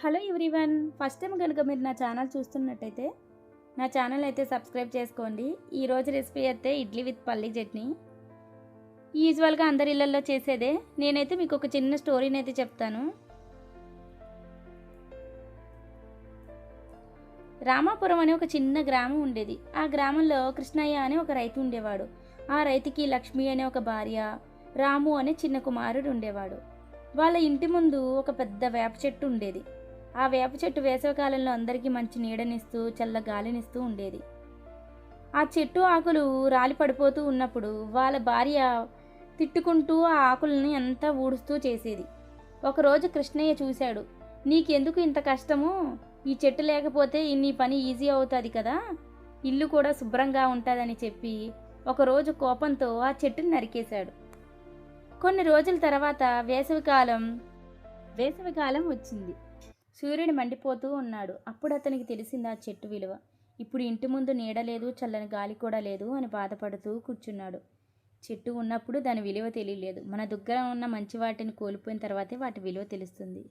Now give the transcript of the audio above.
Hello everyone, first time కనుక మీరు నా ఛానల్ చూస్తున్నట్టయితే నా ఛానల్ అయితే సబ్స్క్రైబ్ చేసుకోండి. ఈరోజు రెసిపీ అయితే ఇడ్లీ విత్ పల్లీ చట్నీ. యూజువల్గా అందరి ఇళ్ళల్లో చేసేదే. నేనైతే మీకు ఒక చిన్న స్టోరీని అయితే చెప్తాను. రామాపురం అనే ఒక చిన్న గ్రామం ఉండేది. ఆ గ్రామంలో కృష్ణయ్య అనే ఒక రైతు ఉండేవాడు. ఆ రైతుకి లక్ష్మి అనే ఒక భార్య, రాము అనే చిన్న కుమారుడు ఉండేవాడు. వాళ్ళ ఇంటి ముందు ఒక పెద్ద వేప చెట్టు ఉండేది. ఆ వేప చెట్టు వేసవికాలంలో అందరికీ మంచి నీడనిస్తూ చల్ల గాలినిస్తూ ఉండేది. ఆ చెట్టు ఆకులు రాలి పడిపోతూ ఉన్నప్పుడు వాళ్ళ భార్య తిట్టుకుంటూ ఆ ఆకుల్ని అంతా ఊడుస్తూ చేసేది. ఒకరోజు కృష్ణయ్య చూశాడు. నీకెందుకు ఇంత కష్టము? ఈ చెట్టు లేకపోతే నీ పని ఈజీ అవుతుంది కదా, ఇల్లు కూడా శుభ్రంగా ఉంటుందని చెప్పి ఒకరోజు కోపంతో ఆ చెట్టుని నరికేశాడు. కొన్ని రోజుల తర్వాత వేసవికాలం వచ్చింది. సూర్యుడు మండిపోతూ ఉన్నాడు. అప్పుడు అతనికి తెలిసింది ఆ చెట్టు విలువ. ఇప్పుడు ఇంటి ముందు నీడ లేదు, చల్లని గాలి కూడా లేదు అని బాధపడుతూ కూర్చున్నాడు. చెట్టు ఉన్నప్పుడు దాని విలువ తెలియలేదు. మన దగ్గర ఉన్న మంచి వాటిని కోల్పోయిన తర్వాతే వాటి విలువ తెలుస్తుంది.